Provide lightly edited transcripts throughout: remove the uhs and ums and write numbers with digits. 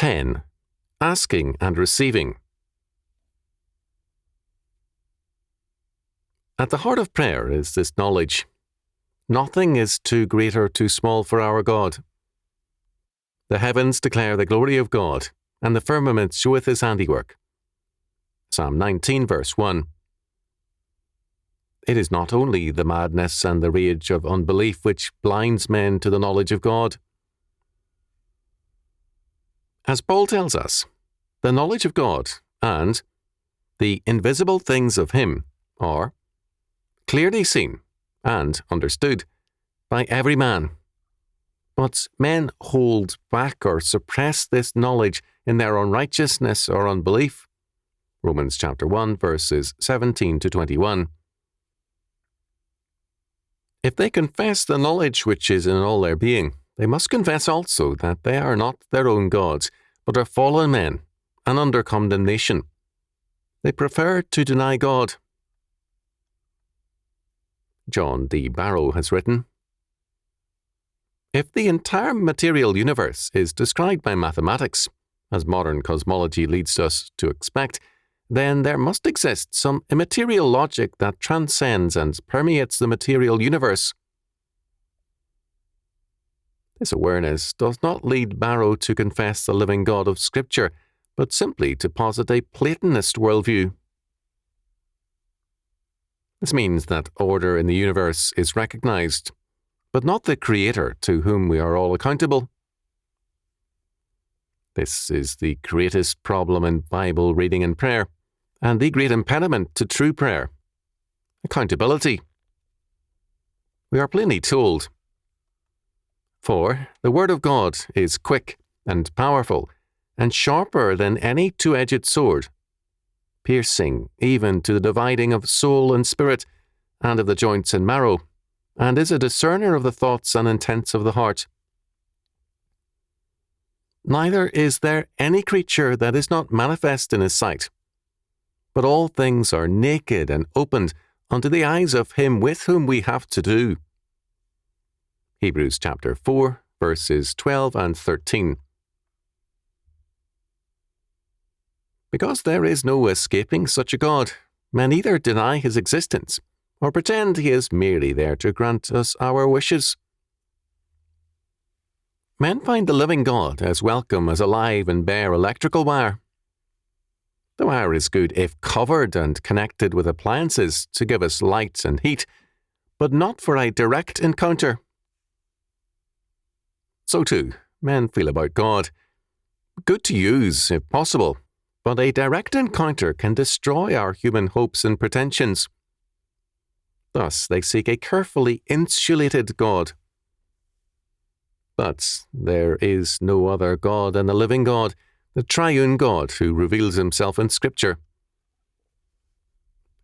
10. Asking and receiving. At the heart of prayer is this knowledge. Nothing is too great or too small for our God. The heavens declare the glory of God, and the firmament showeth his handiwork. Psalm 19, verse 1. It is not only the madness and the rage of unbelief which blinds men to the knowledge of God. As Paul tells us, the knowledge of God and the invisible things of him are clearly seen and understood by every man. But men hold back or suppress this knowledge in their unrighteousness or unbelief. Romans chapter 1, verses 17 to 21. If they confess the knowledge which is in all their being, they must confess also that they are not their own gods, but are fallen men, and under condemnation. They prefer to deny God. John D. Barrow has written, "If the entire material universe is described by mathematics, as modern cosmology leads us to expect, then there must exist some immaterial logic that transcends and permeates the material universe." This awareness does not lead Barrow to confess the living God of Scripture, but simply to posit a Platonist worldview. This means that order in the universe is recognized, but not the Creator to whom we are all accountable. This is the greatest problem in Bible reading and prayer, and the great impediment to true prayer: accountability. We are plainly told, "For the word of God is quick and powerful, and sharper than any two-edged sword, piercing even to the dividing of soul and spirit, and of the joints and marrow, and is a discerner of the thoughts and intents of the heart. Neither is there any creature that is not manifest in his sight, but all things are naked and opened unto the eyes of him with whom we have to do." Hebrews chapter 4, verses 12 and 13. Because there is no escaping such a God, men either deny his existence or pretend he is merely there to grant us our wishes. Men find the living God as welcome as a live and bare electrical wire. The wire is good if covered and connected with appliances to give us light and heat, but not for a direct encounter. So too, men feel about God. Good to use, if possible, but a direct encounter can destroy our human hopes and pretensions. Thus, they seek a carefully insulated God. But there is no other God than the living God, the triune God who reveals himself in Scripture.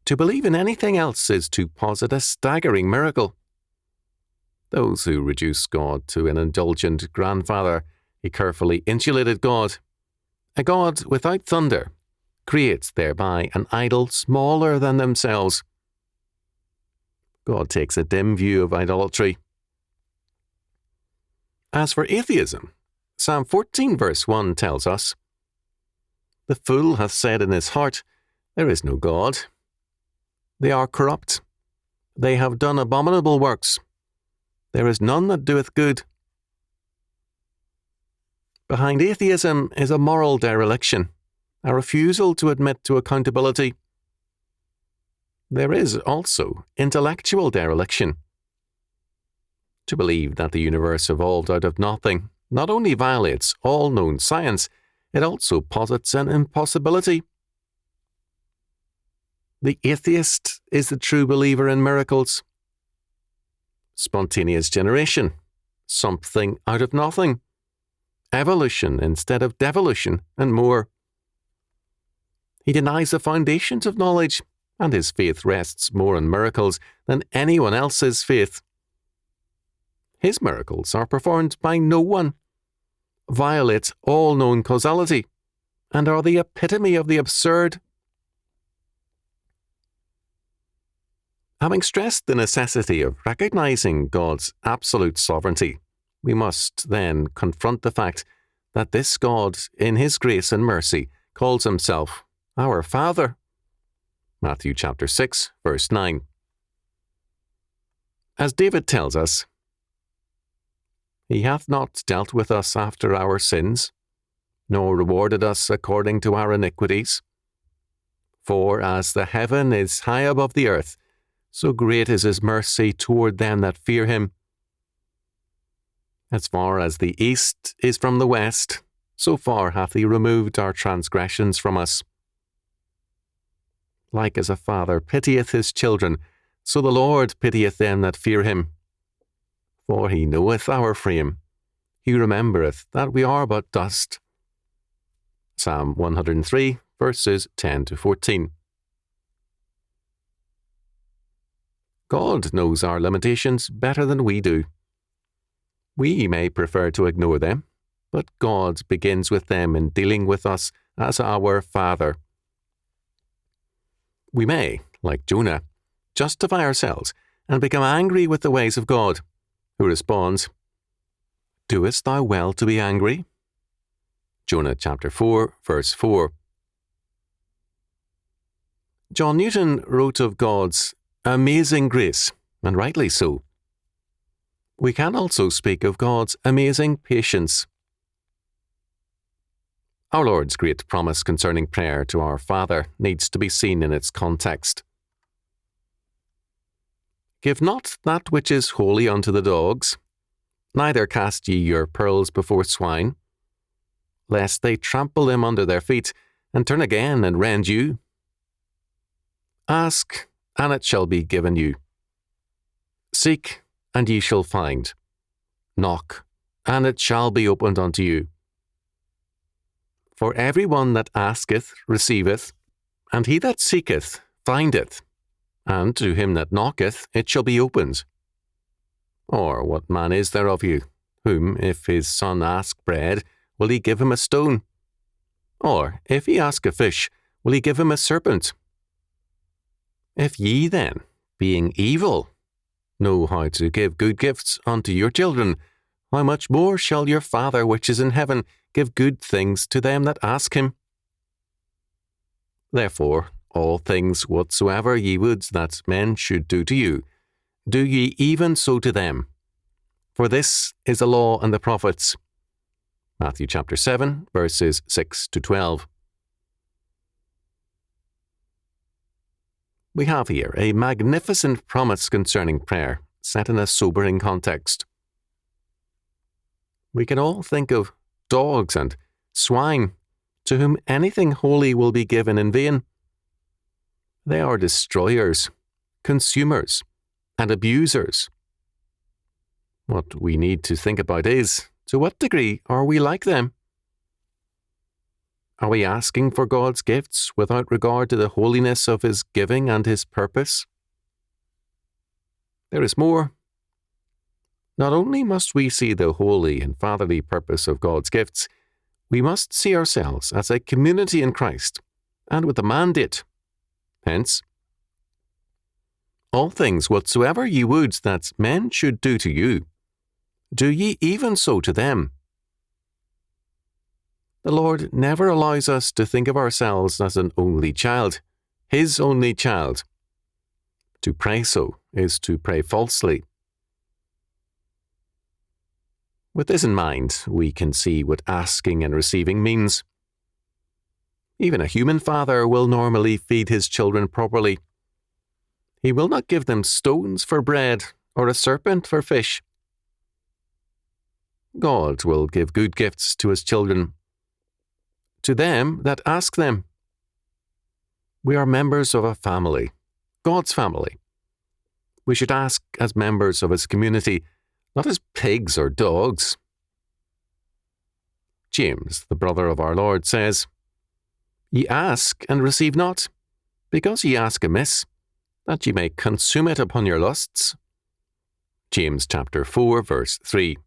To believe in anything else is to posit a staggering miracle. Those who reduce God to an indulgent grandfather, a carefully insulated God, a God without thunder, creates thereby an idol smaller than themselves. God takes a dim view of idolatry. As for atheism, Psalm 14 verse 1 tells us, "The fool hath said in his heart, There is no God. They are corrupt. They have done abominable works. There is none that doeth good." Behind atheism is a moral dereliction, a refusal to admit to accountability. There is also intellectual dereliction. To believe that the universe evolved out of nothing not only violates all known science, it also posits an impossibility. The atheist is the true believer in miracles. Spontaneous generation, something out of nothing, evolution instead of devolution, and more. He denies the foundations of knowledge, and his faith rests more on miracles than anyone else's faith. His miracles are performed by no one, violate all known causality, and are the epitome of the absurd. Having stressed the necessity of recognizing God's absolute sovereignty, we must then confront the fact that this God, in his grace and mercy, calls himself our Father. Matthew chapter 6, verse 9. As David tells us, "He hath not dealt with us after our sins, nor rewarded us according to our iniquities. For as the heaven is high above the earth, so great is his mercy toward them that fear him. As far as the east is from the west, so far hath he removed our transgressions from us. Like as a father pitieth his children, so the Lord pitieth them that fear him. For he knoweth our frame, he remembereth that we are but dust." Psalm 103, verses 10 to 14. God knows our limitations better than we do. We may prefer to ignore them, but God begins with them in dealing with us as our Father. We may, like Jonah, justify ourselves and become angry with the ways of God, who responds, "Doest thou well to be angry?" Jonah chapter 4, verse 4. John Newton wrote of God's amazing grace, and rightly so. We can also speak of God's amazing patience. Our Lord's great promise concerning prayer to our Father needs to be seen in its context. "Give not that which is holy unto the dogs, neither cast ye your pearls before swine, lest they trample them under their feet, and turn again and rend you. Ask, and it shall be given you. Seek, and ye shall find. Knock, and it shall be opened unto you. For every one that asketh receiveth, and he that seeketh findeth, and to him that knocketh it shall be opened. Or what man is there of you, whom, if his son ask bread, will he give him a stone? Or, if he ask a fish, will he give him a serpent? If ye then, being evil, know how to give good gifts unto your children, how much more shall your Father which is in heaven give good things to them that ask him? Therefore, all things whatsoever ye would that men should do to you, do ye even so to them. For this is the law and the prophets." Matthew chapter 7, verses 6 to 12. We have here a magnificent promise concerning prayer, set in a sobering context. We can all think of dogs and swine, to whom anything holy will be given in vain. They are destroyers, consumers, and abusers. What we need to think about is, to what degree are we like them? Are we asking for God's gifts without regard to the holiness of his giving and his purpose? There is more. Not only must we see the holy and fatherly purpose of God's gifts, we must see ourselves as a community in Christ, and with a mandate. Hence, all things whatsoever ye would that men should do to you, do ye even so to them. The Lord never allows us to think of ourselves as an only child, his only child. To pray so is to pray falsely. With this in mind, we can see what asking and receiving means. Even a human father will normally feed his children properly. He will not give them stones for bread or a serpent for fish. God will give good gifts to his children, to them that ask them. We are members of a family, God's family. We should ask as members of his community, not as pigs or dogs. James, the brother of our Lord, says, "Ye ask and receive not, because ye ask amiss, that ye may consume it upon your lusts." James chapter 4, verse 3.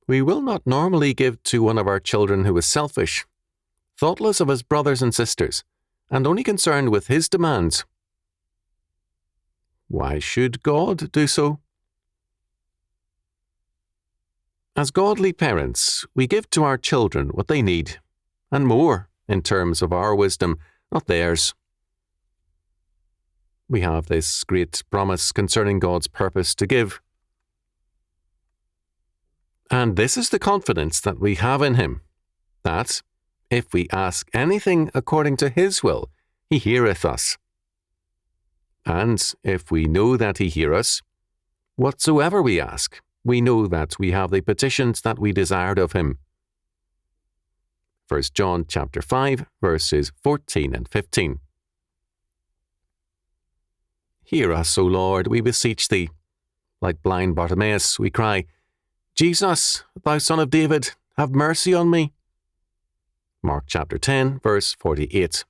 We will not normally give to one of our children who is selfish, thoughtless of his brothers and sisters, and only concerned with his demands. Why should God do so? As godly parents, we give to our children what they need, and more, in terms of our wisdom, not theirs. We have this great promise concerning God's purpose to give. And this is the confidence that we have in Him, that, if we ask anything according to His will, He heareth us. And if we know that He heareth us, whatsoever we ask, we know that we have the petitions that we desired of Him. 1 John chapter 5, verses 14 and 15. Hear us, O Lord, we beseech Thee. Like blind Bartimaeus, we cry, Jesus, Thou Son of David, have mercy on me. Mark chapter 10, verse 48.